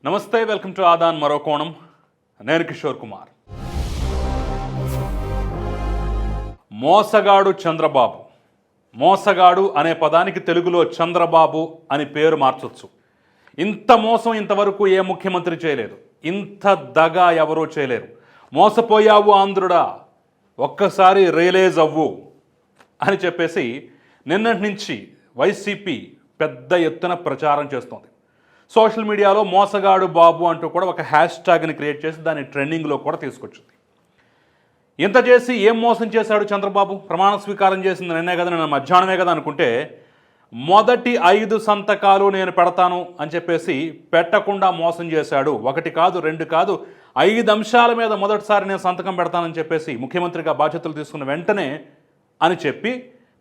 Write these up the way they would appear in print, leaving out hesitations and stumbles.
నమస్తే, welcome to Aadan మరో కోణం. నేను కిషోర్ కుమార్. మోసగాడు చంద్రబాబు. మోసగాడు అనే పదానికి తెలుగులో చంద్రబాబు అని పేరు మార్చొచ్చు. ఇంత మోసం ఇంతవరకు ఏ ముఖ్యమంత్రి చేయలేదు. ఇంత దగా ఎవరూ చేయలేరు. మోసపోయావు ఆంధ్రుడా, ఒక్కసారి రియలైజ్ అవ్వు అని చెప్పేసి నిన్నటి నుంచి వైసీపీ పెద్ద ఎత్తున ప్రచారం చేస్తోంది. సోషల్ మీడియాలో మోసగాడు బాబు అంటూ కూడా ఒక హ్యాష్ ట్యాగ్ని క్రియేట్ చేసి దాన్ని ట్రెండింగ్లో కూడా తీసుకొచ్చింది. ఇంత చేసి ఏం మోసం చేశాడు చంద్రబాబు? ప్రమాణ స్వీకారం చేసింది నిన్నే కదా, నేను మధ్యాహ్నమే కదా అనుకుంటే మొదటి 5 సంతకాలు నేను పెడతాను అని చెప్పేసి పెట్టకుండా మోసం చేశాడు. 1 కాదు 2 కాదు 5 అంశాల మీద మొదటిసారి నేను సంతకం పెడతానని చెప్పేసి ముఖ్యమంత్రిగా బాధ్యతలు తీసుకున్న వెంటనే అని చెప్పి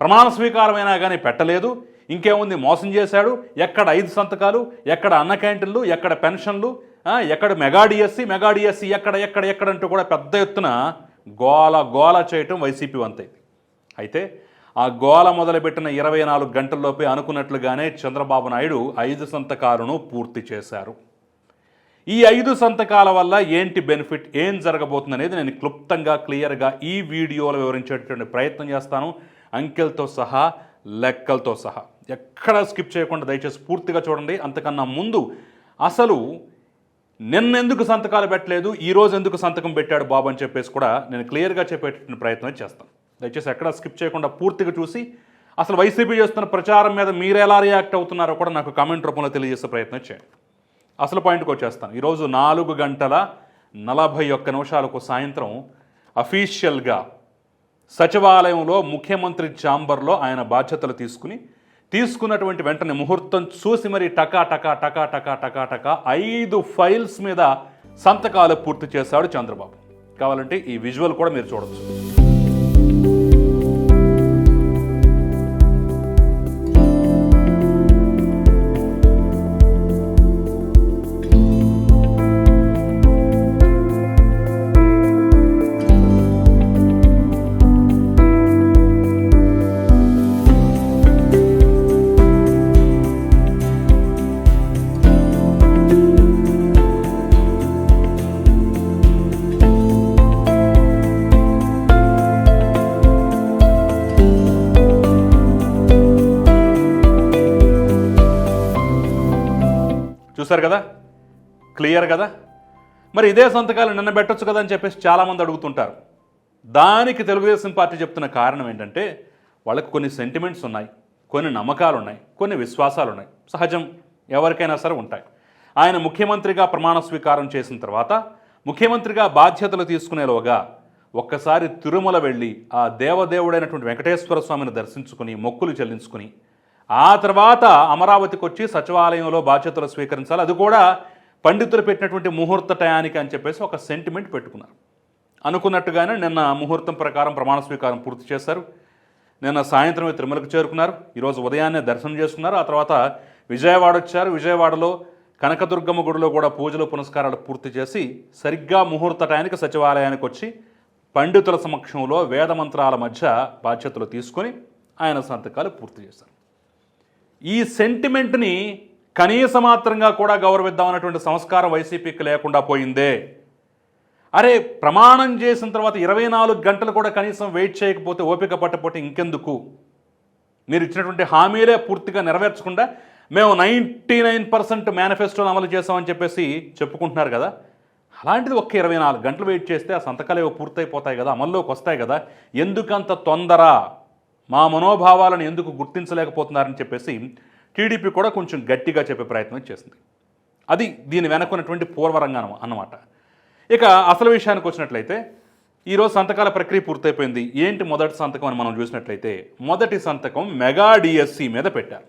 ప్రమాణ స్వీకారమైనా కానీ పెట్టలేదు. ఇంకేముంది, మోసం చేశాడు. ఎక్కడ 5 సంతకాలు, ఎక్కడ అన్న క్యాంటీన్లు, ఎక్కడ పెన్షన్లు, ఎక్కడ మెగా డిఎస్సి ఎక్కడంటూ కూడా పెద్ద ఎత్తున గోల చేయటం వైసీపీ వంతైంది. అయితే ఆ గోల మొదలుపెట్టిన 24 గంటల్లోపే అనుకున్నట్లుగానే చంద్రబాబు నాయుడు 5 సంతకాలను పూర్తి చేశారు. ఈ 5 సంతకాల వల్ల ఏంటి బెనిఫిట్, ఏం జరగబోతుంది అనేది నేను క్లుప్తంగా క్లియర్గా ఈ వీడియోలో వివరించేటువంటి ప్రయత్నం చేస్తాను. అంకెలతో సహా, లెక్కలతో సహా ఎక్కడా స్కిప్ చేయకుండా దయచేసి పూర్తిగా చూడండి. అంతకన్నా ముందు అసలు నిన్నెందుకు సంతకాలు పెట్టలేదు, ఈరోజు ఎందుకు సంతకం పెట్టాడు బాబు అని చెప్పేసి కూడా నేను క్లియర్గా చెప్పేటువంటి ప్రయత్నం చేస్తాను. దయచేసి ఎక్కడా స్కిప్ చేయకుండా పూర్తిగా చూసి అసలు వైసీపీ చేస్తున్న ప్రచారం మీద మీరు ఎలా రియాక్ట్ అవుతున్నారో కూడా నాకు కామెంట్ రూపంలో తెలియజేసే ప్రయత్నం చేయండి. అసలు పాయింట్కి వచ్చేస్తాను. ఈరోజు 4:41 సాయంత్రం అఫీషియల్గా సచివాలయంలో ముఖ్యమంత్రి ఛాంబర్లో ఆయన బాధ్యతలు తీసుకున్నటువంటి వెంటనే ముహూర్తం చూసి మరి టకా 5 ఫైల్స్ మీద సంతకాలు పూర్తి చేశాడు చంద్రబాబు. కావాలంటే ఈ విజువల్ కూడా మీరు చూడొచ్చు. చూసారు కదా, క్లియర్ కదా. మరి ఇదే సంతకాలు నిన్న పెట్టొచ్చు కదా అని చెప్పేసి చాలామంది అడుగుతుంటారు. దానికి తెలుగుదేశం పార్టీ చెప్తున్న కారణం ఏంటంటే వాళ్ళకు కొన్ని సెంటిమెంట్స్ ఉన్నాయి, కొన్ని నమ్మకాలు ఉన్నాయి, కొన్ని విశ్వాసాలు ఉన్నాయి. సహజం, ఎవరికైనా సరే ఉంటాయి. ఆయన ముఖ్యమంత్రిగా ప్రమాణ స్వీకారం చేసిన తర్వాత ముఖ్యమంత్రిగా బాధ్యతలు తీసుకునేలోగా ఒక్కసారి తిరుమల వెళ్ళి ఆ దేవదేవుడైనటువంటి వెంకటేశ్వర స్వామిని దర్శించుకుని మొక్కులు చెల్లించుకుని ఆ తర్వాత అమరావతికి వచ్చి సచివాలయంలో బాధ్యతలు స్వీకరించాలి, అది కూడా పండితులు పెట్టినటువంటి ముహూర్త టయానికి అని చెప్పేసి ఒక సెంటిమెంట్ పెట్టుకున్నారు. అనుకున్నట్టుగానే నిన్న ముహూర్తం ప్రకారం ప్రమాణ స్వీకారం పూర్తి చేశారు. నిన్న సాయంత్రమే తిరుమలకు చేరుకున్నారు. ఈరోజు ఉదయాన్నే దర్శనం చేసుకున్నారు. ఆ తర్వాత విజయవాడ వచ్చారు. విజయవాడలో కనకదుర్గమ్మ గుడిలో కూడా పూజలు పునస్కారాలు పూర్తి చేసి సరిగ్గా ముహూర్త టయానికి సచివాలయానికి వచ్చి పండితుల సమక్షంలో వేదమంత్రాల మధ్య బాధ్యతలు తీసుకొని ఆయన సంతకాలు పూర్తి చేశారు. ఈ సెంటిమెంట్ని కనీస మాత్రంగా కూడా గౌరవిద్దామన్నటువంటి సంస్కారం వైసీపీకి లేకుండా పోయిందే. అరే, ప్రమాణం చేసిన తర్వాత 24 గంటలు కూడా కనీసం వెయిట్ చేయకపోతే, ఓపిక పట్టకపోతే ఇంకెందుకు? మీరు ఇచ్చినటువంటి హామీలే పూర్తిగా నెరవేర్చకుండా మేము 99% మేనిఫెస్టోని అమలు చేసామని చెప్పేసి చెప్పుకుంటున్నారు కదా. అలాంటిది ఒక్క 24 గంటలు వెయిట్ చేస్తే ఆ సంతకాలు ఏవో పూర్తయిపోతాయి కదా, అమల్లోకి వస్తాయి కదా. ఎందుకంత తొందర? మా మనోభావాలను ఎందుకు గుర్తించలేకపోతున్నారని చెప్పేసి టీడీపీ కూడా కొంచెం గట్టిగా చెప్పే ప్రయత్నం చేసింది. అది దీని వెనకున్నటువంటి పూర్వరంగం అన్నమాట. ఇక అసలు విషయానికి వచ్చినట్లయితే ఈరోజు సంతకాల ప్రక్రియ పూర్తయిపోయింది. ఏంటి మొదటి సంతకం అని మనం చూసినట్లయితే మొదటి సంతకం మెగా డిఎస్సి మీద పెట్టారు.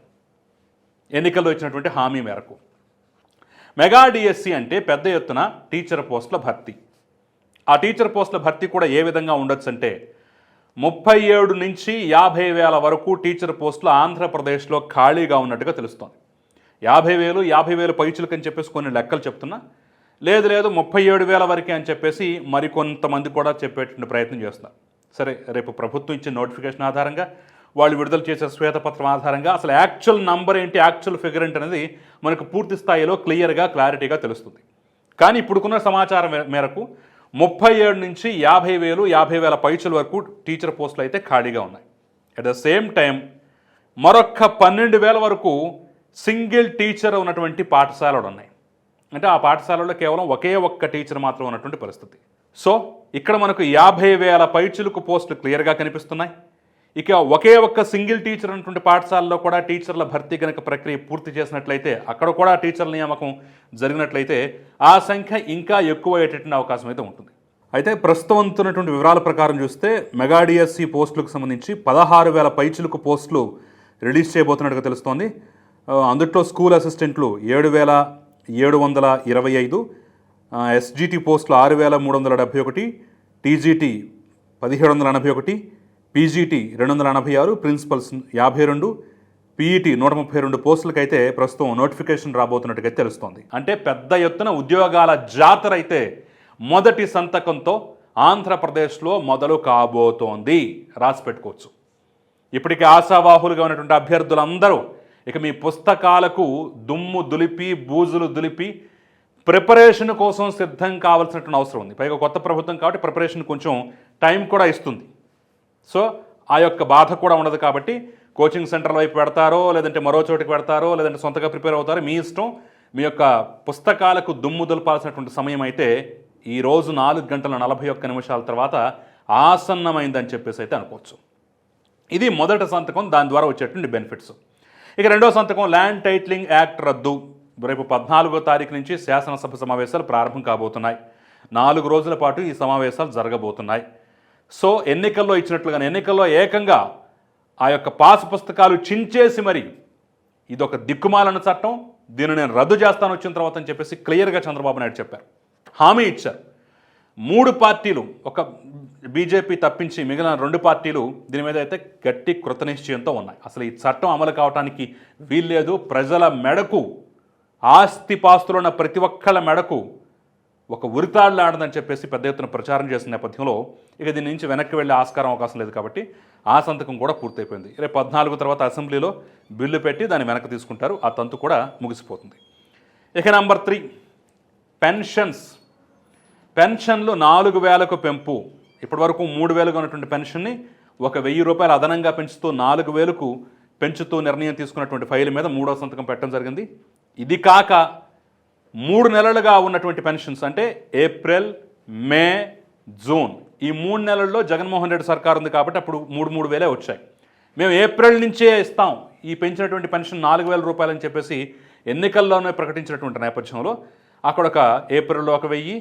ఎన్నికల్లో ఇచ్చినటువంటి హామీ మేరకు మెగా డిఎస్సి అంటే పెద్ద ఎత్తున టీచర్ పోస్టుల భర్తీ. ఆ టీచర్ పోస్టుల భర్తీ కూడా ఏ విధంగా ఉండొచ్చు అంటే 37 నుంచి 50,000 వరకు టీచర్ పోస్టులు ఆంధ్రప్రదేశ్లో ఖాళీగా ఉన్నట్టుగా తెలుస్తోంది. 50,000 పైచులకు అని చెప్పేసి కొన్ని లెక్కలు చెప్తున్నా, లేదు 37,000 వరకే అని చెప్పేసి మరికొంతమంది కూడా చెప్పేటువంటి ప్రయత్నం చేస్తున్నారు. సరే, రేపు ప్రభుత్వం ఇచ్చిన నోటిఫికేషన్ ఆధారంగా వాళ్ళు విడుదల చేసే శ్వేతపత్రం ఆధారంగా అసలు యాక్చువల్ నంబర్ ఏంటి, యాక్చువల్ ఫిగర్ ఏంటి అనేది మనకు పూర్తి స్థాయిలో క్లియర్గా క్లారిటీగా తెలుస్తుంది. కానీ ఇప్పుడుకున్న సమాచారం మేరకు 37 నుంచి 50,000 పైచుల వరకు టీచర్ పోస్టులు అయితే ఖాళీగా ఉన్నాయి. అట్ ద సేమ్ టైం మరొక్క 12,000 వరకు సింగిల్ టీచర్ ఉన్నటువంటి పాఠశాలలు ఉన్నాయి. అంటే ఆ పాఠశాలలో కేవలం ఒకే ఒక్క టీచర్ మాత్రం ఉన్నటువంటి పరిస్థితి. సో ఇక్కడ మనకు 50,000 పైచులకు పోస్టులు క్లియర్గా కనిపిస్తున్నాయి. ఇక ఒకే ఒక్క సింగిల్ టీచర్ ఉన్నటువంటి పాఠశాలలో కూడా టీచర్ల భర్తీ కనుక ప్రక్రియ పూర్తి చేసినట్లయితే, అక్కడ కూడా టీచర్ల నియామకం జరిగినట్లయితే ఆ సంఖ్య ఇంకా ఎక్కువ అయ్యేటటువంటి అవకాశం అయితే ఉంటుంది. అయితే ప్రస్తుతం అందుతున్నటువంటి వివరాల ప్రకారం చూస్తే మెగా డిఎస్సి పోస్టులకు సంబంధించి 16,000 పైచులకు పోస్టులు రిలీజ్ చేయబోతున్నట్టుగా తెలుస్తోంది. అందుట్లో స్కూల్ అసిస్టెంట్లు 7,725, ఎస్జిటి పోస్టులు 6,371, టీజీటీ 1,781, పీజీటీ 286, ప్రిన్సిపల్స్ 52, పీఈటీ 132 పోస్టులకైతే ప్రస్తుతం నోటిఫికేషన్ రాబోతున్నట్టుగా తెలుస్తోంది. అంటే పెద్ద ఎత్తున ఉద్యోగాల జాతర అయితే మొదటి సంతకంతో ఆంధ్రప్రదేశ్లో మొదలు కాబోతోంది. రాసి పెట్టుకోవచ్చు. ఇప్పటికే ఆశావాహులుగా ఉన్నటువంటి అభ్యర్థులందరూ ఇక మీ పుస్తకాలకు దుమ్ము దులిపి, బూజులు దులిపి ప్రిపరేషన్ కోసం సిద్ధం కావాల్సినటువంటి అవసరం ఉంది. పైగా కొత్త ప్రభుత్వం కాబట్టి ప్రిపరేషన్ కొంచెం టైం కూడా ఇస్తుంది. సో ఆ యొక్క బాధ కూడా ఉండదు. కాబట్టి కోచింగ్ సెంటర్ వైపు పెడతారో, లేదంటే మరో చోటికి పెడతారో, లేదంటే సొంతగా ప్రిపేర్ అవుతారో మీ ఇష్టం. మీ యొక్క పుస్తకాలకు దుమ్ము దులపాల్సినటువంటి సమయం అయితే ఈ రోజు 4:41 తర్వాత ఆసన్నమైందని చెప్పేసి అయితే అనుకోవచ్చు. ఇది మొదటి సంతకం, దాని ద్వారా వచ్చేటువంటి బెనిఫిట్స్. ఇక రెండో సంతకం ల్యాండ్ టైటిలింగ్ యాక్ట్ రద్దు. రేపు 14వ తారీఖు నుంచి శాసనసభ సమావేశాలు ప్రారంభం కాబోతున్నాయి. 4 రోజుల పాటు ఈ సమావేశాలు జరగబోతున్నాయి. సో ఎన్నికల్లో ఇచ్చినట్లుగానే ఎన్నికల్లో ఏకంగా ఆ యొక్క పాస్ పుస్తకాలు చించేసి మరి ఇదొక దిక్కుమాలన్న చట్టం, దీన్ని నేను రద్దు చేస్తాను వచ్చిన తర్వాత అని చెప్పేసి క్లియర్గా చంద్రబాబు నాయుడు చెప్పారు, హామీ ఇచ్చారు. 3 పార్టీలు, ఒక బీజేపీ తప్పించి మిగిలిన 2 పార్టీలు దీని మీద అయితే గట్టి కృతనిశ్చయంతో ఉన్నాయి. అసలు ఈ చట్టం అమలు కావడానికి వీల్లేదు. ప్రజల మెడకు, ఆస్తిపాస్తులు ఉన్న ప్రతి ఒక్కళ్ళ మెడకు ఒక ఉరితాడులాడదని చెప్పేసి పెద్ద ఎత్తున ప్రచారం చేసిన నేపథ్యంలో ఇక దీని నుంచి వెనక్కి వెళ్ళే ఆస్కారం అవకాశం లేదు. కాబట్టి ఆ సంతకం కూడా పూర్తయిపోయింది. రేపు 14 తర్వాత అసెంబ్లీలో బిల్లు పెట్టి దాన్ని వెనక్కి తీసుకుంటారు. ఆ తంతు కూడా ముగిసిపోతుంది. ఇక నెంబర్ 3 పెన్షన్స్. పెన్షన్లు 4,000కు పెంపు. ఇప్పటివరకు 3,000గా ఉన్నటువంటి పెన్షన్ని ఒక 1,000 రూపాయలు అదనంగా పెంచుతూ 4,000కు పెంచుతూ నిర్ణయం తీసుకున్నటువంటి ఫైల్ మీద 3వ సంతకం పెట్టడం జరిగింది. ఇది కాక 3 నెలలుగా ఉన్నటువంటి పెన్షన్స్ అంటే ఏప్రిల్, మే, జూన్, ఈ 3 నెలల్లో జగన్మోహన్ రెడ్డి సర్కార్ ఉంది కాబట్టి అప్పుడు 3,000 వచ్చాయి. మేము ఏప్రిల్ నుంచే ఇస్తాం ఈ పెంచినటువంటి పెన్షన్ 4,000 రూపాయలు అని చెప్పేసి ఎన్నికల్లోనే ప్రకటించినటువంటి నేపథ్యంలో అక్కడ ఒక ఏప్రిల్లో 1,000,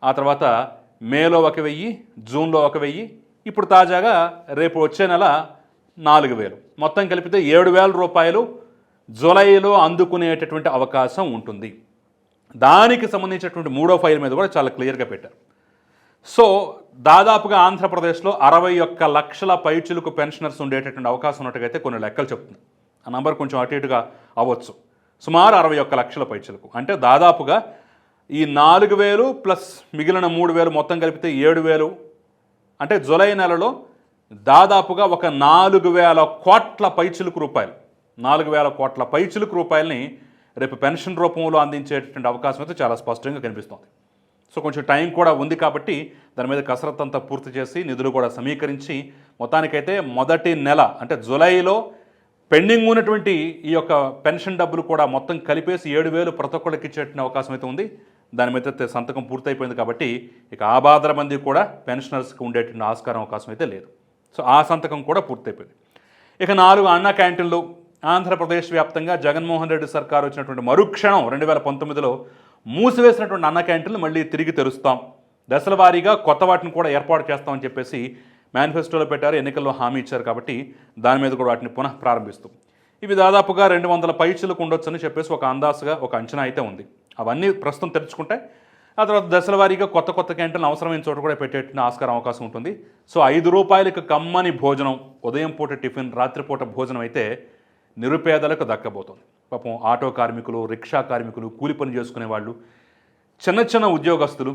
ఆ తర్వాత మేలో 1,000, జూన్లో 1,000, ఇప్పుడు తాజాగా రేపు వచ్చే నెల 4,000, మొత్తం కలిపితే 7,000 రూపాయలు జూలైలో అందుకునేటటువంటి అవకాశం ఉంటుంది. దానికి సంబంధించినటువంటి 3వ ఫైల్ మీద కూడా చాలా క్లియర్గా పెట్టారు. సో దాదాపుగా ఆంధ్రప్రదేశ్లో 61 లక్షల పైచులకు పెన్షనర్స్ ఉండేటటువంటి అవకాశం ఉన్నట్టుగా కొన్ని లెక్కలు చెప్తున్నాయి. ఆ నంబర్ కొంచెం అటు ఇటుగా అవ్వచ్చు. సుమారు 61 లక్షల పైచులకు అంటే దాదాపుగా ఈ 4,000 ప్లస్ మిగిలిన 3,000 మొత్తం కలిపితే 7,000. అంటే జూలై నెలలో దాదాపుగా ఒక 4,000 కోట్ల పైచులకు రూపాయలు, 4,000 కోట్ల పైచులకు రూపాయలని రేపు పెన్షన్ రూపంలో అందించేటటువంటి అవకాశం అయితే చాలా స్పష్టంగా కనిపిస్తుంది. సో కొంచెం టైం కూడా ఉంది కాబట్టి దాని మీద కసరత్తు అంతా పూర్తి చేసి నిధులు కూడా సమీకరించి మొత్తానికైతే మొదటి నెల అంటే జూలైలో పెండింగ్ ఉన్నటువంటి ఈ యొక్క పెన్షన్ డబ్బులు కూడా మొత్తం కలిపేసి 7,000 ప్రతి ఒక్కళ్ళకి ఇచ్చేటువంటి అవకాశం అయితే ఉంది. దాని మీద సంతకం పూర్తయిపోయింది కాబట్టి ఇక ఆ బాధల మంది కూడా పెన్షనర్స్కి ఉండేటువంటి ఆస్కారం అవకాశం అయితే లేదు. సో ఆ సంతకం కూడా పూర్తయిపోయింది. ఇక 4 అన్న క్యాంటీన్లు. ఆంధ్రప్రదేశ్ వ్యాప్తంగా జగన్మోహన్ రెడ్డి సర్కారు వచ్చినటువంటి మరుక్షణం 2019లో మూసివేసినటువంటి అన్న క్యాంటీన్లు మళ్ళీ తిరిగి తెరుస్తాం, దశల వారీగా కొత్త వాటిని కూడా ఏర్పాటు చేస్తామని చెప్పేసి మేనిఫెస్టోలో పెట్టారు, ఎన్నికల్లో హామీ ఇచ్చారు. కాబట్టి దాని మీద కూడా వాటిని పునః ప్రారంభిస్తాం. ఇవి దాదాపుగా 200 పైచులకు ఉండొచ్చని చెప్పేసి ఒక అందాసుగా ఒక అంచనా అయితే ఉంది. అవన్నీ ప్రస్తుతం తెరుచుకుంటే ఆ తర్వాత దశల వారీగా కొత్త క్యాంటీన్లు అవసరమైన చోట కూడా పెట్టేటువంటి ఆస్కారం అవకాశం ఉంటుంది. సో 5 రూపాయలకు కమ్మని భోజనం, ఉదయం పూట టిఫిన్, రాత్రిపూట భోజనం అయితే నిరుపేదలకు దక్కబోతుంది. పాపం ఆటో కార్మికులు, రిక్షా కార్మికులు, కూలి పని చేసుకునే వాళ్ళు, చిన్న ఉద్యోగస్తులు,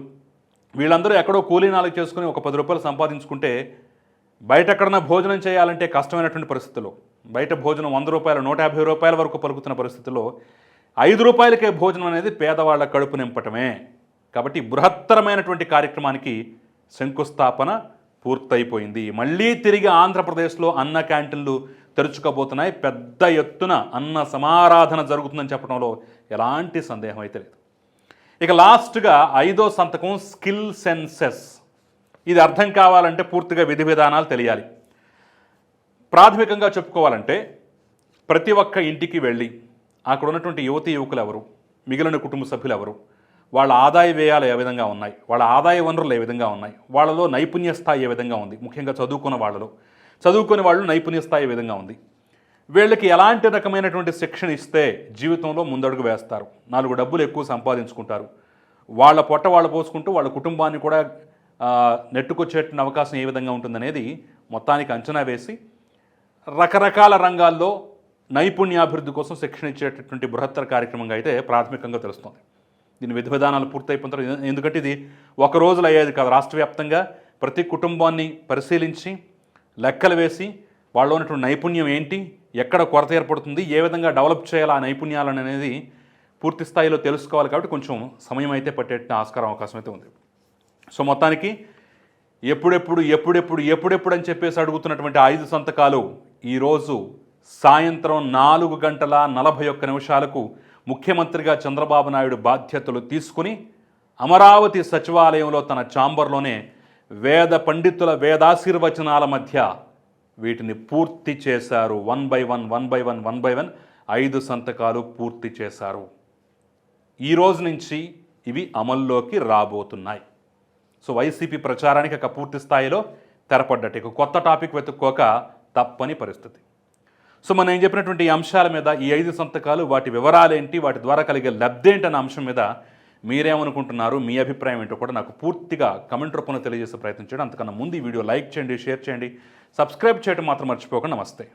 వీళ్ళందరూ ఎక్కడో కూలీనాలు చేసుకుని ఒక 10 రూపాయలు సంపాదించుకుంటే బయట ఎక్కడన్నా భోజనం చేయాలంటే కష్టమైనటువంటి పరిస్థితుల్లో, బయట భోజనం 100 రూపాయలు 150 రూపాయల వరకు పలుకుతున్న పరిస్థితుల్లో 5 రూపాయలకే భోజనం అనేది పేదవాళ్ల కడుపు నింపటమే. కాబట్టి బృహత్తరమైనటువంటి కార్యక్రమానికి శంకుస్థాపన పూర్తయిపోయింది. మళ్ళీ తిరిగి ఆంధ్రప్రదేశ్లో అన్న క్యాంటీన్లు తెరుచుకోబోతున్నాయి. పెద్ద ఎత్తున అన్న సమారాధన జరుగుతుందని చెప్పడంలో ఎలాంటి సందేహం అయితే లేదు. ఇక లాస్ట్గా 5వ సంతకం స్కిల్ సెన్సెస్. ఇది అర్థం కావాలంటే పూర్తిగా విధి విధానాలు తెలియాలి. ప్రాథమికంగా చెప్పుకోవాలంటే ప్రతి ఒక్క ఇంటికి వెళ్ళి అక్కడ ఉన్నటువంటి యువతీ యువకులు ఎవరు, మిగిలిన కుటుంబ సభ్యులు ఎవరు, వాళ్ళ ఆదాయ వ్యయాలు ఏ విధంగా ఉన్నాయి, వాళ్ళ ఆదాయ వనరులు ఏ విధంగా ఉన్నాయి, వాళ్ళలో నైపుణ్య స్థాయి ఏ విధంగా ఉంది, ముఖ్యంగా చదువుకునే వాళ్ళు నైపుణ్య స్థాయి ఏ విధంగా ఉంది, వీళ్ళకి ఎలాంటి రకమైనటువంటి శిక్షణ ఇస్తే జీవితంలో ముందడుగు వేస్తారు, 4 డబ్బులు ఎక్కువ సంపాదించుకుంటారు, వాళ్ళ పొట్ట వాళ్ళు పోసుకుంటూ వాళ్ళ కుటుంబాన్ని కూడా నెట్టుకొచ్చేటువంటి అవకాశం ఏ విధంగా ఉంటుందనేది మొత్తానికి అంచనా వేసి రకరకాల రంగాల్లో నైపుణ్యాభివృద్ధి కోసం శిక్షణ ఇచ్చేటటువంటి బృహత్తర కార్యక్రమంగా అయితే ప్రాథమికంగా తెలుస్తుంది. దీని విధి విధానాలు పూర్తయిపోతారు. ఎందుకంటే ఇది ఒక రోజులో అయ్యేది కాదు. రాష్ట్ర వ్యాప్తంగా ప్రతి కుటుంబాన్ని పరిశీలించి లెక్కలు వేసి వాళ్ళలో ఉన్నటువంటి నైపుణ్యం ఏంటి, ఎక్కడ కొరత ఏర్పడుతుంది, ఏ విధంగా డెవలప్ చేయాలి ఆ నైపుణ్యాలను అనేది పూర్తి స్థాయిలో తెలుసుకోవాలి. కాబట్టి కొంచెం సమయం అయితే పట్టేట ఆస్కారం అవకాశం అయితే ఉంది. సో మొత్తానికి ఎప్పుడెప్పుడు అని చెప్పేసి అడుగుతున్నటువంటి 5 సంతకాలు ఈరోజు సాయంత్రం 4:41 ముఖ్యమంత్రిగా చంద్రబాబు నాయుడు బాధ్యతలు తీసుకుని అమరావతి సచివాలయంలో తన ఛాంబర్లోనే వేద పండితుల వేదాశీర్వచనాల మధ్య వీటిని పూర్తి చేశారు. 1 by 1 5 సంతకాలు పూర్తి చేశారు. ఈ రోజు నుంచి ఇవి అమల్లోకి రాబోతున్నాయి. సో వైసీపీ ప్రచారానికి ఒక పూర్తి స్థాయిలో తెరపడ్డట్టు, ఇక కొత్త టాపిక్ వెతుక్కోక తప్పని పరిస్థితి. సో మనం ఏం చెప్పినటువంటి ఈ అంశాల మీద, ఈ 5 సంతకాలు, వాటి వివరాలేంటి, వాటి ద్వారా కలిగే లబ్ధి ఏంటన్న అంశం మీద మీరేమనుకుంటున్నారు, మీ అభిప్రాయం ఏంటో కూడా నాకు పూర్తిగా కమెంట్ రూపంలో తెలియజేసే ప్రయత్నం చేయండి. అంతకన్నా ముందు ఈ వీడియో లైక్ చేయండి, షేర్ చేయండి, సబ్స్క్రైబ్ చేయడం మాత్రం మర్చిపోకండి. నమస్తే.